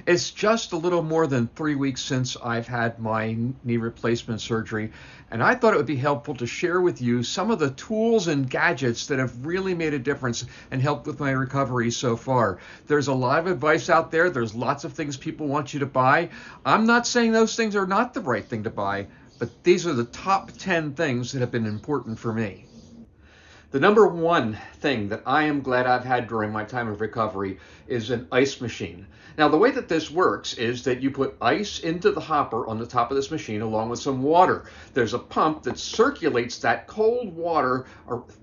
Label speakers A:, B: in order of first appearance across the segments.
A: It's just a little more than 3 weeks since I've had my knee replacement surgery, and I thought it would be helpful to share with you some of the tools and gadgets that have really made a difference and helped with my recovery so far. There's a lot of advice out there. There's lots of things people want you to buy. I'm not saying those things are not the right thing to buy, but these are the top 10 things that have been important for me. The number one thing that I am glad I've had during my time of recovery is an ice machine. Now, the way that this works is that you put ice into the hopper on the top of this machine along with some water. There's a pump that circulates that cold water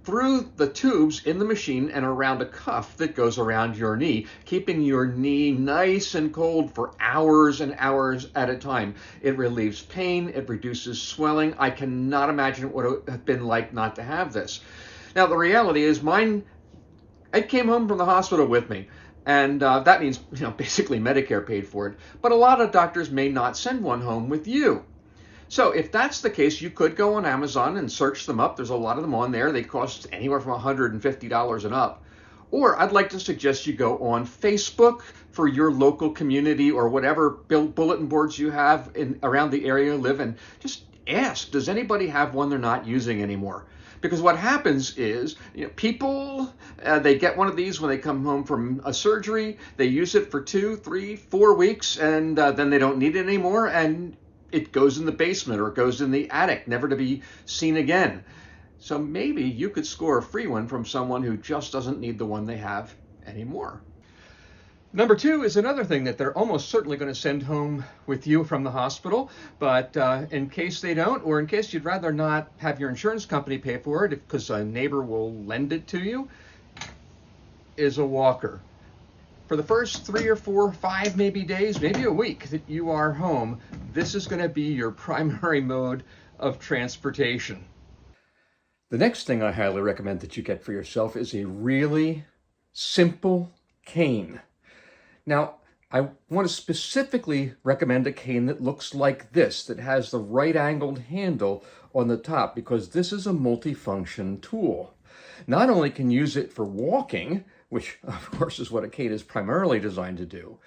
A: through the tubes in the machine and around a cuff that goes around your knee, keeping your knee nice and cold for hours and hours at a time. It relieves pain, it reduces swelling. I cannot imagine what it would have been like not to have this. Now, the reality is it came home from the hospital with me, and that means, basically Medicare paid for it, but a lot of doctors may not send one home with you. So if that's the case, you could go on Amazon and search them up. There's a lot of them on there. They cost anywhere from $150 and up. Or I'd like to suggest you go on Facebook for your local community or whatever bulletin boards you have around the area you live in. Just ask, does anybody have one they're not using anymore? Because what happens is, people, they get one of these when they come home from a surgery, they use it for 2, 3, 4 weeks, and then they don't need it anymore, and it goes in the basement or it goes in the attic, never to be seen again. So maybe you could score a free one from someone who just doesn't need the one they have anymore. Number two is another thing that they're almost certainly going to send home with you from the hospital, but in case they don't, or in case you'd rather not have your insurance company pay for it because a neighbor will lend it to you, is a walker. For the first 3 or 4, 5 maybe days, maybe a week that you are home, this is going to be your primary mode of transportation. The next thing I highly recommend that you get for yourself is a really simple cane. Now, I want to specifically recommend a cane that looks like this, that has the right-angled handle on the top, because this is a multifunction tool. Not only can you use it for walking, which of course is what a cane is primarily designed to do,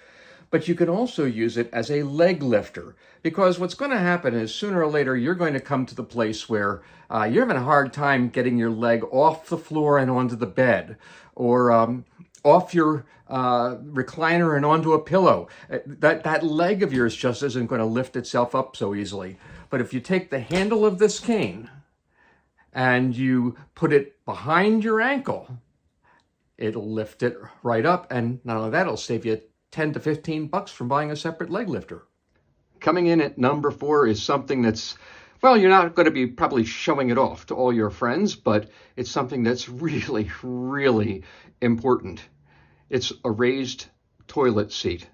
A: but you can also use it as a leg lifter, because what's going to happen is sooner or later you're going to come to the place where you're having a hard time getting your leg off the floor and onto the bed, or off your recliner and onto a pillow. That leg of yours just isn't going to lift itself up so easily. But if you take the handle of this cane and you put it behind your ankle, it'll lift it right up. And not only that, it'll save you $10 to $15 from buying a separate leg lifter. Coming in at number 4 is something that's, well, you're not going to be probably showing it off to all your friends, but it's something that's really, really important. It's a raised toilet seat.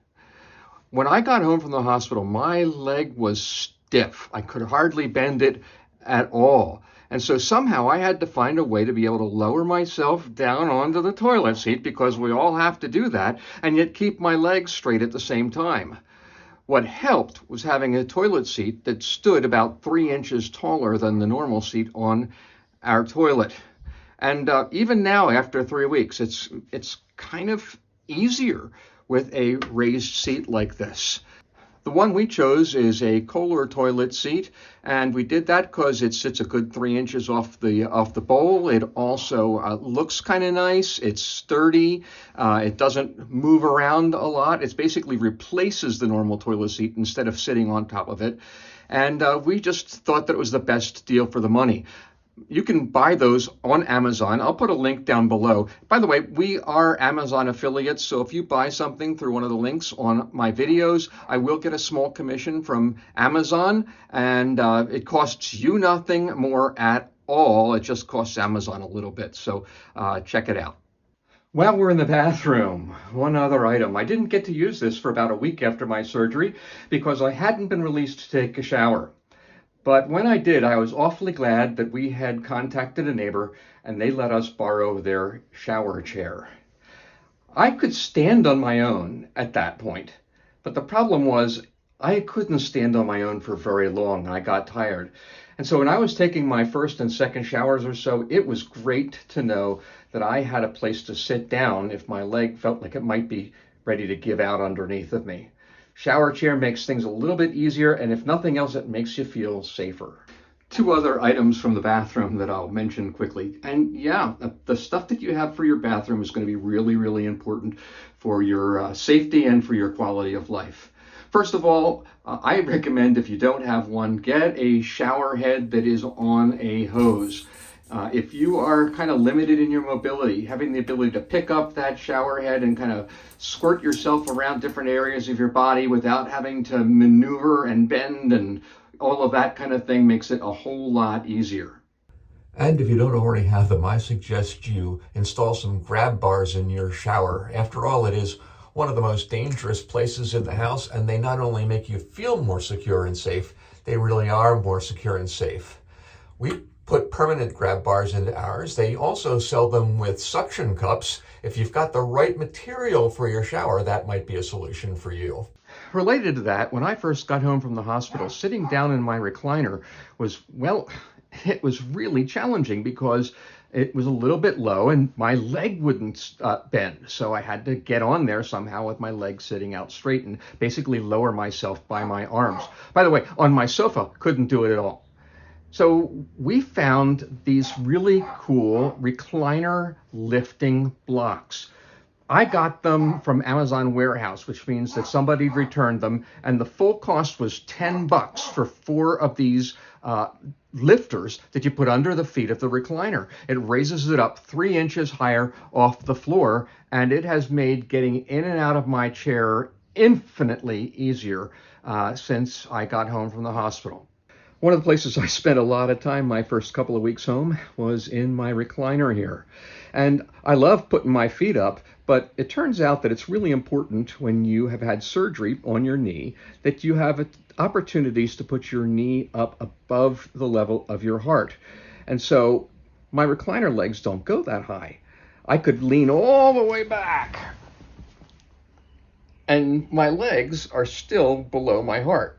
A: When I got home from the hospital, my leg was stiff. I could hardly bend it at all. And so somehow I had to find a way to be able to lower myself down onto the toilet seat, because we all have to do that, and yet keep my legs straight at the same time. What helped was having a toilet seat that stood about 3 inches taller than the normal seat on our toilet. And even now, after 3 weeks, it's kind of easier with a raised seat like this. The one we chose is a Kohler toilet seat, and we did that because it sits a good 3 inches off the bowl. It also looks kind of nice. It's sturdy. It doesn't move around a lot. It basically replaces the normal toilet seat instead of sitting on top of it. And we just thought that it was the best deal for the money. You can buy those on Amazon. I'll put a link down below. By the way, we are Amazon affiliates, so if you buy something through one of the links on my videos, I will get a small commission from Amazon, and it costs you nothing more at all. It just costs Amazon a little bit, so check it out. While we're in the bathroom, one other item. I didn't get to use this for about a week after my surgery because I hadn't been released to take a shower. But when I did, I was awfully glad that we had contacted a neighbor and they let us borrow their shower chair. I could stand on my own at that point, but the problem was I couldn't stand on my own for very long. I got tired. And so when I was taking my first and second showers or so, it was great to know that I had a place to sit down if my leg felt like it might be ready to give out underneath of me. Shower chair makes things a little bit easier, and if nothing else, it makes you feel safer. Two other items from the bathroom that I'll mention quickly. And yeah, the stuff that you have for your bathroom is going to be really, really important for your safety and for your quality of life. First of all, I recommend, if you don't have one, get a shower head that is on a hose. If you are kind of limited in your mobility, having the ability to pick up that shower head and kind of squirt yourself around different areas of your body without having to maneuver and bend and all of that kind of thing makes it a whole lot easier.
B: And if you don't already have them, I suggest you install some grab bars in your shower. After all, it is one of the most dangerous places in the house, and they not only make you feel more secure and safe, they really are more secure and safe. We put permanent grab bars into ours. They also sell them with suction cups. If you've got the right material for your shower, that might be a solution for you.
A: Related to that, when I first got home from the hospital, sitting down in my recliner was, well, it was really challenging because it was a little bit low and my leg wouldn't bend. So I had to get on there somehow with my legs sitting out straight and basically lower myself by my arms. By the way, on my sofa, couldn't do it at all. So we found these really cool recliner lifting blocks. I got them from Amazon Warehouse, which means that somebody returned them, and the full cost was $10 for 4 of these lifters that you put under the feet of the recliner. It raises it up 3 inches higher off the floor, and it has made getting in and out of my chair infinitely easier since I got home from the hospital. One of the places I spent a lot of time my first couple of weeks home was in my recliner here. And I love putting my feet up, but it turns out that it's really important when you have had surgery on your knee that you have opportunities to put your knee up above the level of your heart. And so my recliner legs don't go that high. I could lean all the way back, and my legs are still below my heart.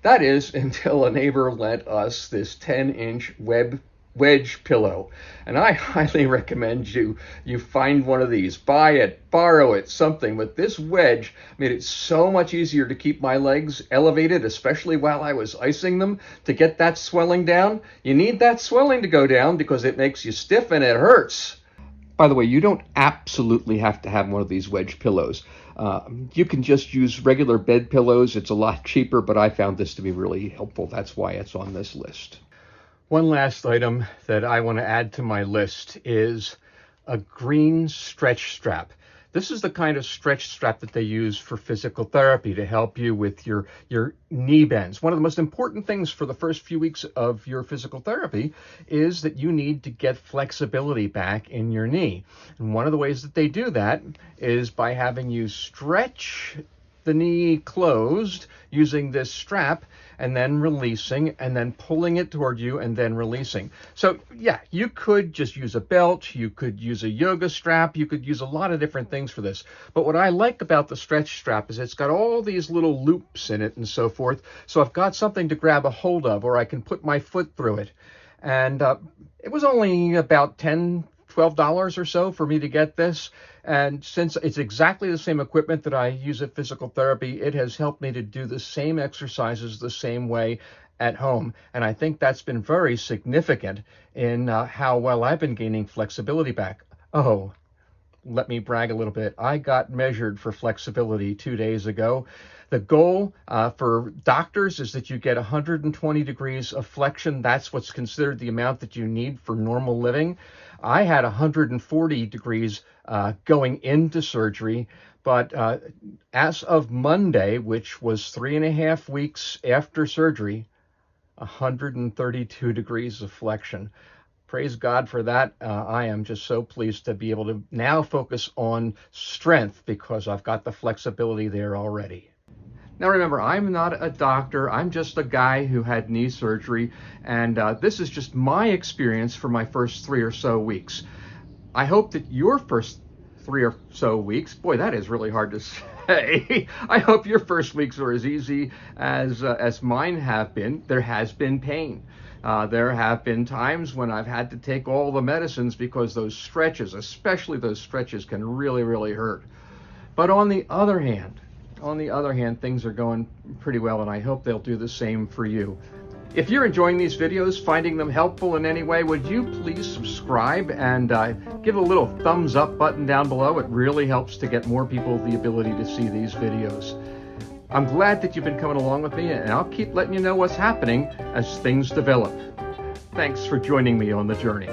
A: That is until a neighbor lent us this 10-inch Wedge pillow. And I highly recommend you find one of these. Buy it, borrow it, something. But this Wedge made it so much easier to keep my legs elevated, especially while I was icing them, to get that swelling down. You need that swelling to go down because it makes you stiff and it hurts. By the way, you don't absolutely have to have one of these Wedge pillows. You can just use regular bed pillows. It's a lot cheaper, but I found this to be really helpful. That's why it's on this list. One last item that I want to add to my list is a green stretch strap. This is the kind of stretch strap that they use for physical therapy to help you with your knee bends. One of the most important things for the first few weeks of your physical therapy is that you need to get flexibility back in your knee. And one of the ways that they do that is by having you stretch the knee closed using this strap and then releasing and then pulling it toward you and then releasing. So yeah, you could just use a belt, you could use a yoga strap, you could use a lot of different things for this. But what I like about the stretch strap is it's got all these little loops in it and so forth. So I've got something to grab a hold of, or I can put my foot through it. And it was only about $12 or so for me to get this. And since it's exactly the same equipment that I use at physical therapy, it has helped me to do the same exercises the same way at home. And I think that's been very significant in how well I've been gaining flexibility back. Oh, let me brag a little bit. I got measured for flexibility 2 days ago. The goal for doctors is that you get 120 degrees of flexion. That's what's considered the amount that you need for normal living. I had 140 degrees going into surgery, but as of Monday, which was 3.5 weeks after surgery, 132 degrees of flexion. Praise God for that. I am just so pleased to be able to now focus on strength because I've got the flexibility there already. Now remember, I'm not a doctor. I'm just a guy who had knee surgery, and this is just my experience for my first 3 or so weeks. I hope that your first 3 or so weeks, boy, that is really hard to say. I hope your first weeks are as easy as mine have been. There has been pain. There have been times when I've had to take all the medicines because those stretches, especially those stretches, can really, really hurt. But on the other hand, on the other hand, things are going pretty well, and I hope they'll do the same for you. If you're enjoying these videos, finding them helpful in any way, would you please subscribe and give a little thumbs up button down below? It really helps to get more people the ability to see these videos. I'm glad that you've been coming along with me, and I'll keep letting you know what's happening as things develop. Thanks for joining me on the journey.